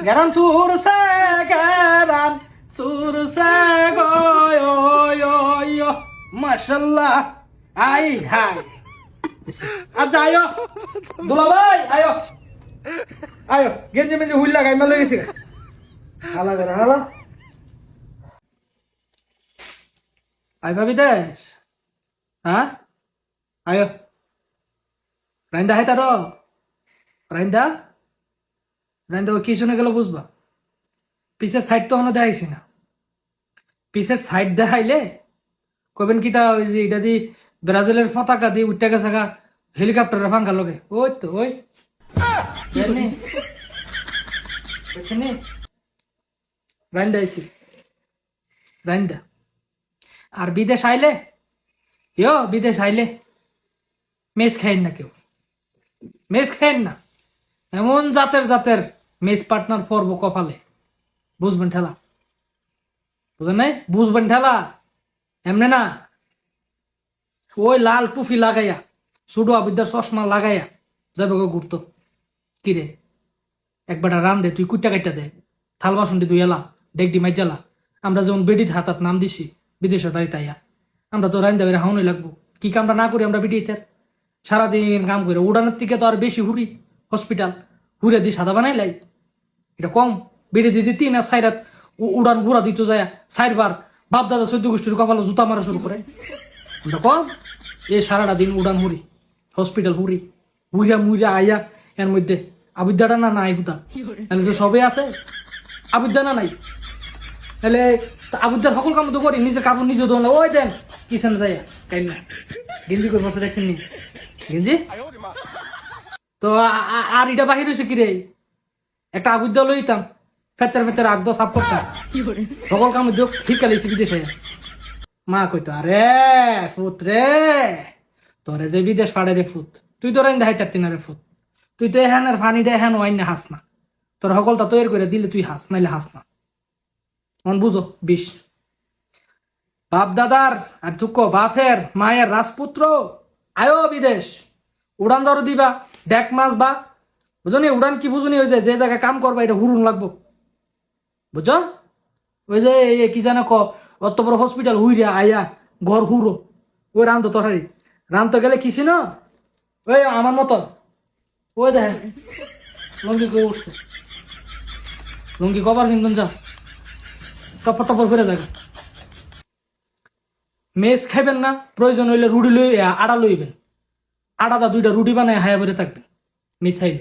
Garan sursa garan sursa go yo yo yo mashallah ai hai aja ayo dula bhai ayo ayo genje menje wheel লাগাই মে লেগেছে hala gara hala ai ভাবি দেশ হ্যাঁ ayo রাইন্দা হাইতা র রাইন্দা রাইন্দা কি শুনে গেল বুঝবা পিছের সাইড তো হনো দেখাইছি না পিছের সাইড দেখাইলে কবেন কি তা ওই যে এটা দি ব্রাজিলের পতাকা দিয়ে উঠতে গেছে গা হেলিকপ্টারের ফাঙ্কা লগে ওই তো ওই জানি বুঝছেন রাইন্দা আইছি রাইন্দা আর বিদেশ আইলে বিদেশ আইলে মেস খাইন না কেউ মেস খাইন না এমন জাতের জাতের মেস পার্টনার পড়বো কপালে বুঝবেন ঠেলা বুঝেন নাই বুঝবেন ঠেলা এমনে না ওই লাল টুফি লাগাইয়া সুডো আবিদ্যার চশমা লাগাইয়া যাবে গো ঘুরতো কিরে একবার রান দে তুই কুইটা কাইটা দে থাল বাসন দি দুই এলা ডেকডি মাই জ্বালা আমরা যেমন বেডিত হাতাত নাম দিছি বিদেশের বাড়ি তাইয়া আমরা তো রান দেবে হাউনই লাগবো কি কামটা না করি আমরা বিডিতে সারাদিন কাম করে উড়ানোর থেকে তো আর বেশি হুরি হসপিটাল হুরে দিয়ে সাদা বানাই লাই এটা কম বেড়ে দিতে 3 আর 4 রাত উড়ান ঘুরা দিত যায় 4 বার বাপ দাদা 14 গোষ্ঠীর কপালে জুতা মারা শুরু করে এটা কম এই সারাটা দিন উড়ান হুরি হসপিটাল হুরি হুইরা মুইরা আইয়া এর মধ্যে আবিদ্যাটা না নাই হুতা তাহলে তো সবই আছে আবিদ্যা না নাই তাহলে আবিদ্যার সকল কাম তো করি নিজে কাপড় নিজে দোন ওই দেন কিষান যাইয়া তাই না গেঞ্জি করে বসে দেখছেন নি গেঞ্জি তো আর এটা বাহির হয়েছে কিরে একটা আবিদ্যা লইতাম ফেচার ফেচার আগ দশ সাপ করতাম সকল কাম ঠিক কালাইছি বিদেশে মা কইতো আরে ফুত রে তোরে যে বিদেশ পাড়ে রে ফুত তুই তো রাইন দেখাই চারতি না রে ফুত তুই তো এহানের ফানিটা এহান ওয়াইন না হাস না তোর সকলটা তৈরি করে দিলে তুই হাস নাইলে হাস না মন বুঝো বিষ বাপ দাদার আর দুঃখ বাপের মায়ের রাজপুত্র আয়ো বিদেশ উড়ান ধরো দিবা ডেক মাছ বা বুঝনি উড়ান কি বুঝনি ওই যে জায়গায় কাম করবা এটা হুরুন লাগবো বুঝছো ওই যে কি জানো অত বড় হসপিটাল হুইরে আয়া ঘর হুরো ওই রান্ত তরকারি রান্ত গেলে কিসি না ওই আমার মতো ওই দেখেন লুঙ্গি করে উঠছে লুঙ্গি কবার কিনতেন যা টপর টপর করে যাবে মেস খাইবেন না প্রয়োজন হইলে রুটি লই আড়া লইবেন আড়াটা 2টা রুটি বানায় হায়া করে থাকবেন মেস খাইলে